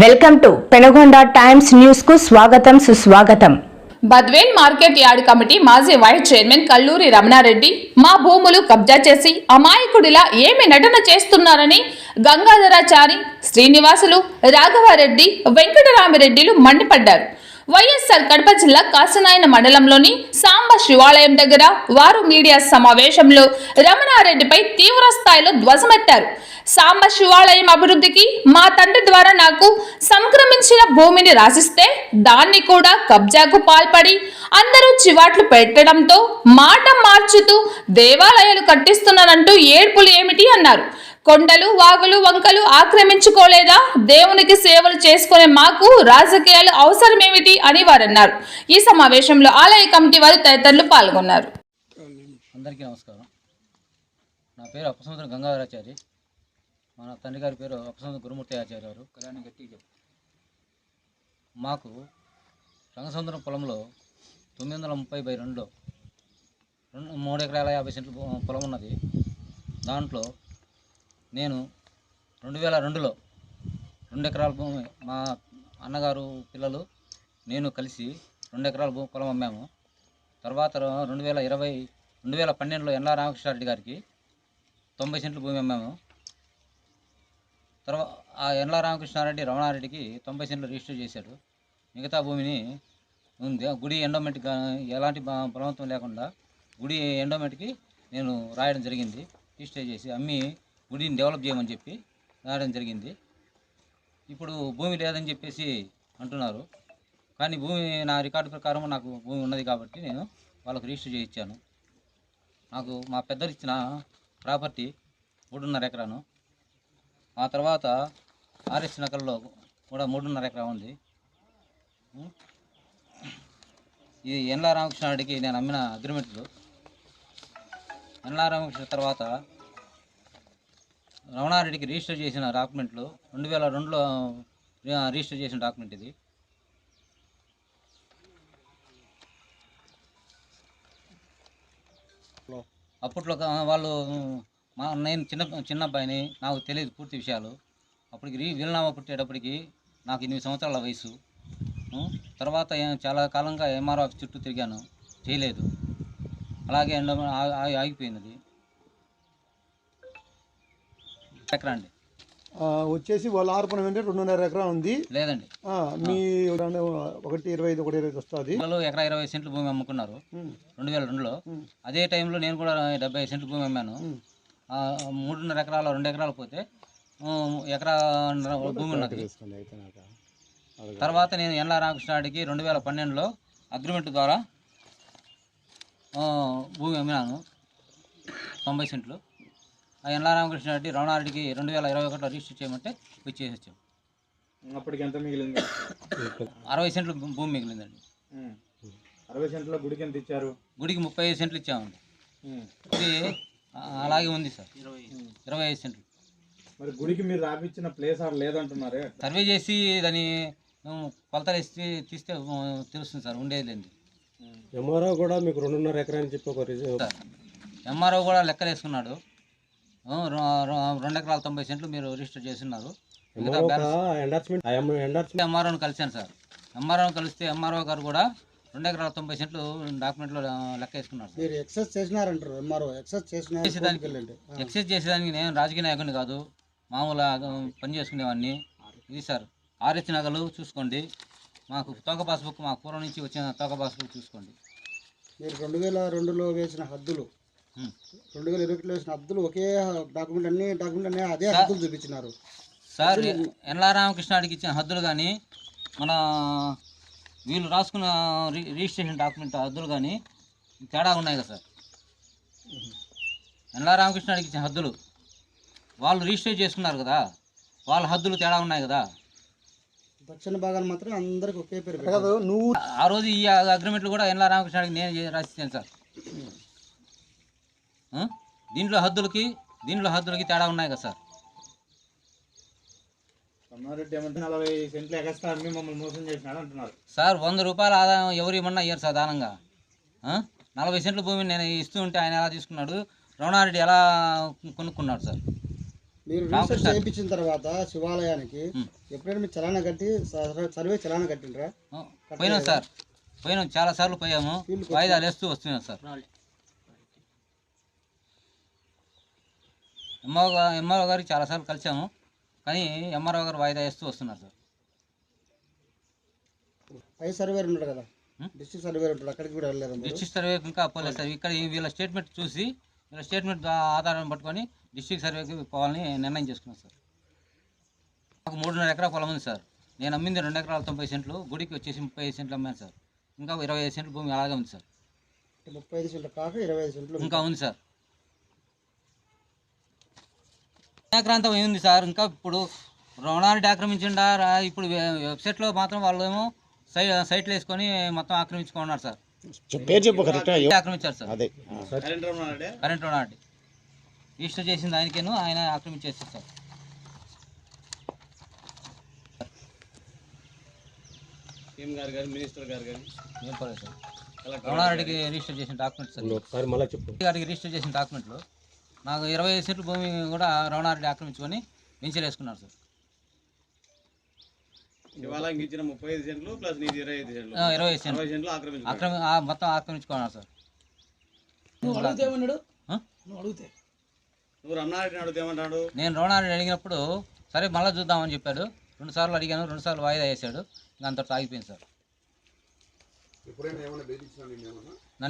Welcome to Penugonda times news కు స్వాగతం సుస్వాగతం. బద్వేల్ మార్కెట్ యార్డ్ కమిటీ మాజీ వైస్ చైర్మన్ కల్లూరి రమణారెడ్డి మా భూములు కబ్జా చేసి అమాయకుడిలా ఏమి నటన చేస్తున్నారని గంగాధరాచారి, శ్రీనివాసులు, రాఘవారెడ్డి, వెంకటరామిరెడ్డిలు మండిపడ్డారు. వైఎస్ఆర్ కడప జిల్లా కాసినాయన మండలంలోని సాంబ శివాలయం దగ్గర వారు మీడియా సమావేశంలో రమణారెడ్డిపై తీవ్ర స్థాయిలో ధ్వజమెత్తారు. సాంబ శివాలయం అభివృద్ధికి మా తండ్రి ద్వారా నాకు సంక్రమించిన భూమిని రాసిస్తే దాన్ని కూడా కబ్జాకు పాల్పడి అందరూ చివాట్లు పెట్టడంతో మాట మార్చుతూ దేవాలయాలు కట్టిస్తున్నానంటూ ఏడ్పులు ఏమిటి అన్నారు. కొండలు, వాగులు, వంకలు ఆక్రమించుకోలేదా? దేవునికి సేవలు చేసుకునే మాకు రాజకీయాలు అవసరమేమిటి అని వారన్నారు. ఈ సమావేశంలో ఆలయ కమిటీ వారు తదితరులు పాల్గొన్నారు. అందరికీ నమస్కారం. నా పేరు అప్పసముద్రం గంగాధరాచారి. మన తండ్రి గారి పేరు అప్పసముద్రం గురుమూర్తి ఆచార్య గారు. కళ్యాణి గట్టి మాకు రంగసముద్రం పొలంలో 930/2 3 ఎకరాల 50 సెంట్లు పొలం ఉన్నది. దాంట్లో నేను 2002లో 2 ఎకరాల భూమి మా అన్నగారు పిల్లలు నేను కలిసి 2 ఎకరాల పొలం అమ్మాము. తర్వాత 2012లో ఎన్లా రామకృష్ణారెడ్డి గారికి 90 సెంట్లు భూమి అమ్మాము. తర్వాత ఆ ఎన్లా రామకృష్ణారెడ్డి రమణారెడ్డికి 90 సెంట్లు రిజిస్టర్ చేశాడు. మిగతా భూమిని ఉంది గుడి ఎండోమెంట్కి ఎలాంటి బలవంతం లేకుండా గుడి ఎండోమెంట్కి నేను రాయడం జరిగింది. రిజిస్టర్ చేసి అమ్మి గుడిని డెవలప్ చేయమని చెప్పి రాయడం జరిగింది. ఇప్పుడు భూమి లేదని చెప్పేసి అంటున్నారు. కానీ భూమి నా రికార్డు ప్రకారం నాకు భూమి ఉన్నది కాబట్టి నేను వాళ్ళకు రిజిస్టర్ చేయించాను. నాకు మా పెద్దలు ఇచ్చిన ప్రాపర్టీ 3.5 ఎకరాను. ఆ తర్వాత ఆర్ఎస్ నగర్లో కూడా 3.5 ఎకరా ఉంది. ఇది ఎన్లా రామకృష్ణారెడ్డికి నేను అమ్మిన అగ్రిమెంట్లు. ఎన్లా రామకృష్ణ తర్వాత రమణారెడ్డికి రిజిస్టర్ చేసిన డాక్యుమెంట్లు 2002లో రిజిస్టర్ చేసిన డాక్యుమెంట్ ఇది. అప్పట్లో వాళ్ళు నేను చిన్న అబ్బాయిని, నాకు తెలియదు పూర్తి విషయాలు. అప్పటికి వీలునామా పుట్టేటప్పటికి నాకు 8 సంవత్సరాల వయసు. తర్వాత చాలా కాలంగా ఎంఆర్ఓ ఆఫీస్ చుట్టూ తిరిగాను, చేయలేదు. అలాగే ఆగిపోయినది. ఎకరా అండి వచ్చేసి వాళ్ళ ఆర్పణ అంటే 2.5 ఎకరా ఉంది. లేదండి, మీ 1.25 వస్తుంది. 1.20 సెంట్లు భూమి అమ్ముకున్నారు 2002లో. అదే టైంలో నేను కూడా 75 సెంట్లు భూమి అమ్మాను. 3.5 ఎకరాలు 2 ఎకరాలు పోతే ఎకరా భూమి ఉన్నది. తర్వాత నేను ఎన్లా రామకృష్ణారెడ్డికి 2012లో అగ్రిమెంట్ ద్వారా భూమి అమ్మినాను 90 సెంట్లు. ఆ ఎన్లా రామకృష్ణారెడ్డి రమణారెడ్డికి 2021లో రిజిస్టర్ చేయమంటే వచ్చేసి వచ్చాం. అప్పటికి ఎంత మిగిలింది? 60 సెంట్లు భూమి మిగిలిందండి. 60 సెంట్లో గుడికి ఎంత ఇచ్చారు? గుడికి 35 సెంట్లు ఇచ్చామండి. ఇది అలాగే ఉంది సార్, 25 సెంట్లు. మరి గుడికి మీరు రాపిచ్చిన ప్లేస్ ఆడ లేదంటున్నారే? సర్వే చేసి దాన్ని కొలతలు వేసి తీస్తే తెలుస్తుంది సార్, ఉండేది లేండి. ఎంఆర్ఓ కూడా మీకు 2.5 ఎకరా అని చెప్పి ఒక ఎంఆర్ఓ కూడా లెక్కలు వేసుకున్నాడు. 2 ఎకరాల 90 సెంట్లు మీరు రిజిస్టర్ చేస్తున్నారు. ఎంఆర్ఓని కలిశాను సార్. ఎంఆర్ఓని కలిస్తే ఎంఆర్ఓ గారు కూడా 2 ఎకరాల 90 సెంట్లు డాక్యుమెంట్లో లెక్క వేసుకున్నారు. ఎక్సైజ్ చేసేదానికి నేను రాజకీయ నాయకుని కాదు, మామూలుగా పని చేసుకునేవాడిని. ఇది సార్ ఆర్ఎస్ నగలు చూసుకోండి. మాకు తోక పాస్బుక్, మా పూర్వం నుంచి వచ్చిన తోక పాస్బుక్ చూసుకోండి. మీరు 2002లో వేసిన హద్దులు, 2021లో వేసిన హద్దులు ఒకే డాక్యుమెంట్ అన్నీ అదే హద్దులు చూపించినారు సార్. ఎన్లా రామకృష్ణారెడ్డికి ఇచ్చిన హద్దులు కానీ మన వీళ్ళు రాసుకున్న రిజిస్ట్రేషన్ డాక్యుమెంట్ హద్దులు కానీ తేడా ఉన్నాయి కదా సార్. ఎన్లా రామకృష్ణారెడ్డికి ఇచ్చిన హద్దులు వాళ్ళు రిజిస్టర్ చేసుకున్నారు కదా, వాళ్ళ హద్దులు తేడా ఉన్నాయి కదా. దక్షిణ భాగాన్ని మాత్రం అందరికి ఒకే పేరు కాదు. నువ్వు ఆ రోజు ఈ అగ్రిమెంట్లు కూడా ఎన్లా రామకృష్ణారెడ్డికి నేను రాసిచ్చాను సార్. దీంట్లో హద్దులకి తేడా ఉన్నాయి కదా సార్. రమణారెడ్డి ఏమంటే 40 సెంట్లు ఎగస్ట్రా అమ్మి మమ్మల్ని మోసం చేసినాడు అంటున్నారు సార్. 100 రూపాయల ఆదాయం ఎవరు ఇవ్వమన్నా ఇయ్యారు సార్ దానంగా. 40 సెంట్ల భూమిని నేను ఇస్తూ ఉంటే ఆయన ఎలా తీసుకున్నాడు, రమణారెడ్డి ఎలా కొనుక్కున్నాడు సార్? మీరు రీసెర్చ్ చేయించిన తర్వాత శివాలయానికి ఎప్పుడైనా మీరు చలానా కట్టి సర్వే చలానా కట్టిండ్రా? పోయినాం సార్, పోయినాం, చాలా సార్లు పోయాము, వాయిదాలు వేస్తూ వస్తున్నాం సార్. ఎంఆర్ఓ గారికి చాలాసార్లు కలిసాము, కానీ ఎంఆర్ఓ గారు వాయిదా వేస్తూ వస్తున్నారు సార్. పై సర్వేర్ ఉన్నాడు కదా, డిస్ట్రిక్ట్ సర్వేర్ ఉంటాడు, అక్కడికి కూడా వెళ్ళలేదు. డిస్ట్రిక్ట్ సర్వేకి ఇంకా పోలేదు సార్. ఇక్కడ వీళ్ళ స్టేట్మెంట్ చూసి, వీళ్ళ స్టేట్మెంట్ ఆధారం పట్టుకొని డిస్ట్రిక్ట్ సర్వేకి పోవాలని నిర్ణయం చేసుకున్నాం సార్. నాకు 3.5 ఎకరా పొలం ఉంది సార్. నేను అమ్మింది 2 ఎకరాల 90 సెంట్లు, గుడికి వచ్చేసి 35 సెంట్లు అమ్మాను సార్. ఇంకా 25 సెంట్లు భూమి అలాగే ఉంది సార్. 35 సెంట్లు కాక 25 సెంట్లు ఇంకా ఉంది సార్. ఎకరాంతం ఏముంది సార్. ఇంకా ఇప్పుడు రుణాన్ని ఆక్రమించిండా, ఇప్పుడు వెబ్సైట్లో మాత్రం వాళ్ళు ఏమో సైట్లు వేసుకొని మొత్తం ఆక్రమించుకున్నారు సార్. ఆక్రమించారు సార్. కరెంట్ రుణాన్ని రిజిస్టర్ చేసింది ఆయనకేను, ఆయన ఆక్రమించేస్తారు సార్. మినిస్టర్ గారు కానీ ఏం పర్లేదు సార్. రమణారెడ్డికి రిజిస్టర్ చేసిన డాక్యుమెంట్ సార్. ఒకసారి మళ్ళీ చెప్పు. గారికి రిజిస్టర్ చేసిన డాక్యుమెంట్లు నాకు 25 సెంట్లు భూమి కూడా రమణారెడ్డి ఆక్రమించుకొని వెంచర్ వేసుకున్నారు సార్. శివాలయం ఇచ్చిన 35 సెంట్లు ప్లస్ నీది 25 సెంట్లు, 25 సెంట్లు మొత్తం ఆక్రమించుకున్నారు సార్. నువ్వు రమణారెడ్డిని అడుగుతామంటాడు. నేను రమణారెడ్డి అడిగినప్పుడు సరే మళ్ళీ చూద్దామని చెప్పాడు. 2 సార్లు అడిగాను, 2 సార్లు వాయిదా వేసాడు. ఇంకా అంతటితో ఆగిపోయింది సార్.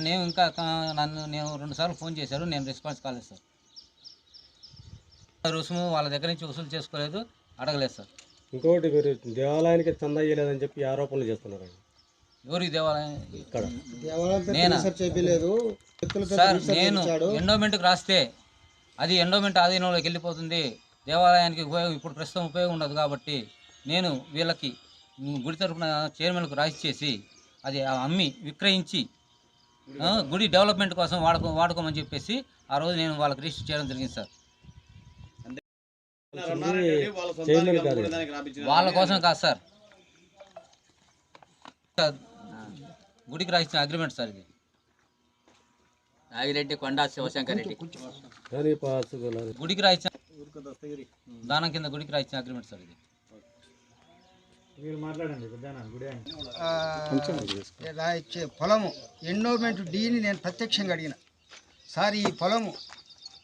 నేను 2 సార్లు ఫోన్ చేశారు, నేను రెస్పాన్స్ కాలేదు సార్. రుసుము వాళ్ళ దగ్గర నుంచి వసూలు చేసుకోలేదు, అడగలేదు సార్. ఇంకోటి, మీరు దేవాలయానికి చందా ఇవ్వలేదని చెప్పి ఆరోపణలు చేస్తున్నారు. ఎవరికి దేవాలయం? ఇక్కడ నేనా సార్? నేను ఎండోమెంట్కి రాస్తే అది ఎండోమెంట్ ఆధీనంలోకి వెళ్ళిపోతుంది, దేవాలయానికి ఇప్పుడు ప్రస్తుతం ఉపయోగం ఉండదు. కాబట్టి నేను వీళ్ళకి గుడి తరఫున చైర్మన్కు రాసి చేసి అది అమ్మి విక్రయించి గుడి డెవలప్మెంట్ కోసం వాడుకోమని చెప్పేసి ఆ రోజు నేను వాళ్ళకి రిజిస్టర్ చేయడం జరిగింది సార్. వాళ్ళ కోసం కాదు సార్, గుడికి రాసిన అగ్రిమెంట్ సార్ ఇది. నాగిరెడ్డి కొండా శివశంకర్ రెడ్డి గుడికి రాయించిన దానం కింద గుడికి రాయించిన అగ్రిమెంట్ సార్ ఇది. రాయిచ్చే పొలము ఎండోమెంట్ డీని నేను ప్రత్యక్షంగా అడిగిన సార్, ఈ పొలము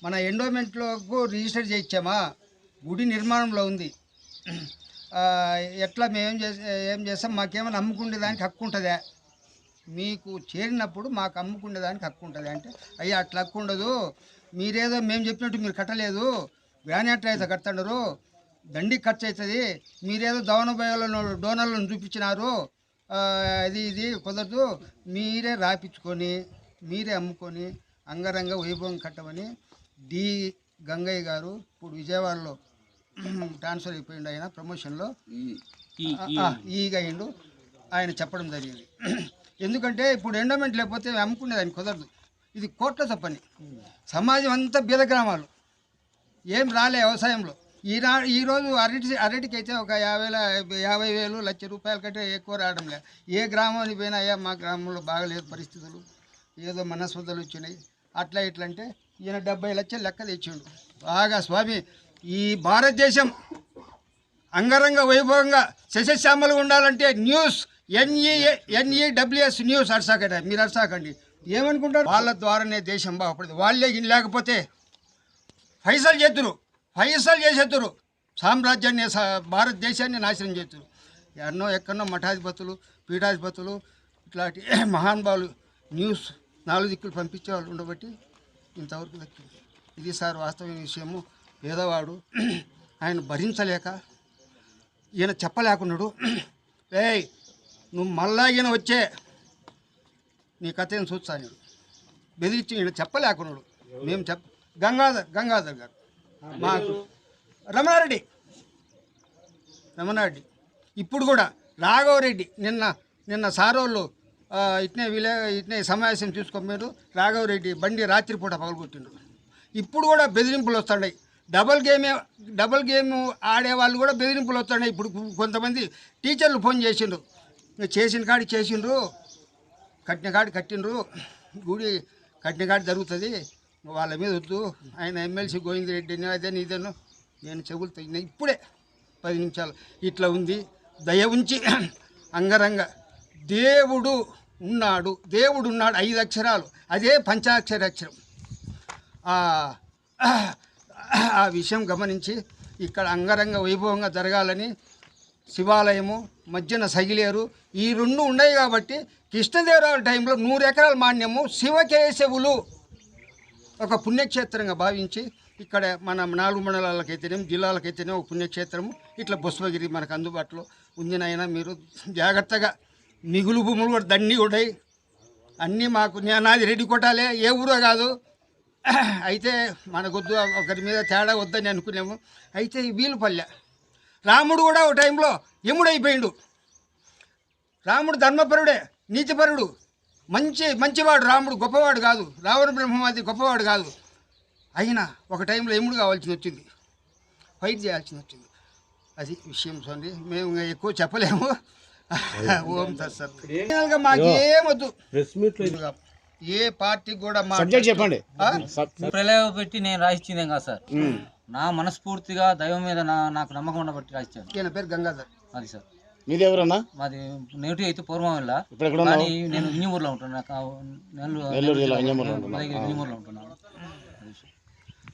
మన ఎండోమెంట్లోకి రిజిస్టర్ చేయించామా, గుడి నిర్మాణంలో ఉంది, ఎట్లా మేము ఏం చేస్తాం, మాకేమైనా అమ్ముకునే దానికి హక్కు ఉంటుందా, మీకు చేరినప్పుడు మాకు అమ్ముకునే దానికి హక్కు ఉంటుంది అంటే, అయ్యా అట్లా హక్కు ఉండదు, మీరేదో మేము చెప్పినట్టు మీరు కట్టలేదు, గ్రానైట్ అయితే కడుతున్నారు, దండి ఖర్చు అవుతుంది, మీరేదో డోనర్లను చూపించినారు, ఇది కుదరదు, మీరే రాపించుకొని మీరే అమ్ముకొని అంగరంగ వైభవం కట్టమని డి గంగయ్య గారు ఇప్పుడు విజయవాడలో ట్రాన్స్ఫర్ అయిపోయిండు, ఆయన ప్రమోషన్లో ఈగా అయిండు, ఆయన చెప్పడం జరిగింది. ఎందుకంటే ఇప్పుడు ఎండోమెంట్ లేకపోతే అమ్ముకునేదానికి కుదరదు, ఇది కోట్ల తప్పని. సమాజం అంతా బీద గ్రామాలు ఏం రాలే వ్యవసాయంలో. ఈరోజు అరటికి అయితే ఒక 50,000 లక్ష రూపాయల కంటే ఎక్కువ రావడం లేదు. ఏ గ్రామానికి పోయినా అయ్యా మా గ్రామంలో బాగలేదు పరిస్థితులు, ఏదో మనస్పదలు వచ్చినాయి, అట్లా ఇట్లా అంటే ఈయన 70 లక్షలు లెక్క తెచ్చిండు. బాగా స్వామి, ఈ భారతదేశం అంగరంగ వైభవంగా శశశ్యామలుగా ఉండాలంటే న్యూస్ NEWS న్యూస్ అర్సాకండి, మీరు అర్సాకండి. ఏమనుకుంటారు? వాళ్ళ ద్వారానే దేశం బాగుపడుతుంది. వాళ్ళే లేకపోతే ఫైసల్ చేసేతురు, సామ్రాజ్యాన్ని భారతదేశాన్ని నాశనం చేతురు. ఎక్కడో మఠాధిపతులు పీఠాధిపతులు ఇట్లాంటి మహానుభావులు న్యూస్ 4 దిక్కులు పంపించే వాళ్ళు ఉండబట్టి ఇంతవరకు దక్కింది. ఇది సార్ వాస్తవమైన విషయము. పేదవాడు ఆయన భరించలేక ఈయన చెప్పలేకున్నాడు, ఏయ్ నువ్వు మళ్ళా ఈయన వచ్చే నీ కథ ఏం చూస్తాను బెదిరించి ఈయన చెప్పలేకున్నాడు. మేము గంగాధర్ గారు మాకు రమణారెడ్డి ఇప్పుడు కూడా రాఘవరెడ్డి నిన్న సారోళ్ళు ఇట్నే సమావేశం చూసుకోమన్నారు. రాఘవరెడ్డి బండి రాత్రిపూట పగలగొట్టిండ్రు. ఇప్పుడు కూడా బెదిరింపులు వస్తున్నాయి. డబల్ గేమ్ ఆడేవాళ్ళు కూడా బెదిరింపులు వస్తున్నాయి. ఇప్పుడు కొంతమంది టీచర్లు ఫోన్ చేసిండ్రు, చేసిన కాడికి చేసిండ్రు, కట్టిన కాడికి కట్టిండ్రు, గుడి కట్టిన కాడి జరుగుతుంది, వాళ్ళ మీద వద్దు, ఆయన ఎమ్మెల్సీ గోవిందరెడ్డిని అదేని ఇదేను నేను చెవులు తగిన ఇప్పుడే 10 నిమిషాలు ఇట్లా ఉంది. దయ ఉంచి అంగరంగ దేవుడు ఉన్నాడు 5 అక్షరాలు, అదే పంచాక్షర అక్షరం. ఆ విషయం గమనించి ఇక్కడ అంగరంగ వైభవంగా జరగాలని శివాలయము మధ్యన సగిలేరు ఈ 2 ఉన్నాయి కాబట్టి కృష్ణదేవరాయల టైంలో 100 ఎకరాల మాన్యము శివకేశవులు ఒక పుణ్యక్షేత్రంగా భావించి ఇక్కడ మన 4 మండలాలకైతేనేమి జిల్లాలకైతేనే ఒక పుణ్యక్షేత్రము ఇట్లా బొస్వగిరి మనకు అందుబాటులో ఉంది. నాయన మీరు జాగ్రత్తగా మిగులు భూములు కూడా దండి ఉన్నాయి అన్నీ మాకు నాది రెడ్డి కొట్టాలే ఏ ఊరో కాదు. అయితే మనకొద్దు ఒకరి మీద తేడా వద్దని అనుకున్నాము. అయితే ఈ వీలుపల్లె రాముడు కూడా ఒక టైంలో యముడైపోయిండు. రాముడు ధర్మపరుడే, నీతిపరుడు, మంచివాడు. రాముడు గొప్పవాడు కాదు, రావణ బ్రహ్మవాది గొప్పవాడు కాదు. అయినా ఒక టైంలో యముడు కావాల్సి వచ్చింది, ఫైట్ చేయాల్సి వచ్చింది. అది విషయం చూడండి, మేము ఇంకా ఎక్కువ చెప్పలేము. ఓం తత్సత్. మాకేమొద్దు, ప్రెస్ మీట్లో ఏ పార్టీ కూడా మా చెప్పండి. ప్రళయం పెట్టి నేను రాయించిందేం కాదు సార్, నా మనస్ఫూర్తిగా దైవం మీద నాకు నమ్మకం ఉండబట్టి రాయించాను. ఈయన పేరు గంగాధర్. అది సార్. మీది ఎవరన్నా? మాది నేటివ్ అయితే పూర్వం వల్ల, ఇప్పుడు కానీ నేను వింజమూరులో ఉంటున్నా, నెల్లూరు జిల్లా వింజమూరులో ఉంటున్నాను.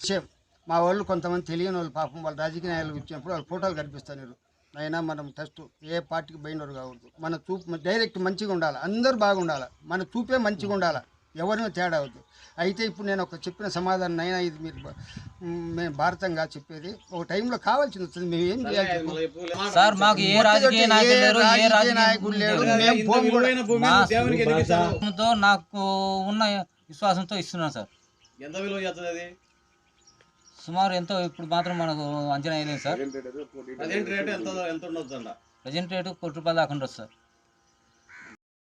సేమ్ మా వాళ్ళు కొంతమంది తెలియని వాళ్ళు పాపం వాళ్ళు రాజకీయ నాయకులు వచ్చినప్పుడు వాళ్ళు ఫోటోలు కనిపిస్తున్నారు. అయినా మనం ఫస్ట్ ఏ పార్టీకి బయలుదేరు కావద్దు. మన చూపు డైరెక్ట్ మంచిగా ఉండాలి, అందరూ బాగుండాలి, మన చూపే మంచిగా ఉండాలి, ఎవరిని తేడా అవద్దు. అయితే ఇప్పుడు నేను ఒక చెప్పిన సమాధానం అయినా ఇది మీరు మేము భారతంగా చెప్పేది ఒక టైంలో కావాల్సింది వస్తుంది. మేము ఏం చేయాలి సార్? మాకు ఏ రాజకీయ నాయకుడు లేడు, నాకు ఉన్న విశ్వాసంతో ఇస్తున్నాను సార్. ఎంత విలువ చేస్తుంది అది? సుమారు ఎంతో ఇప్పుడు మాత్రం మనకు అంచనా వేయలేదు సార్. ప్రజెంట్ రేట్ ఎంత ఉండొచ్చు? ప్రజెంట్ రేటు ₹1 దాకా ఉండొచ్చు సార్.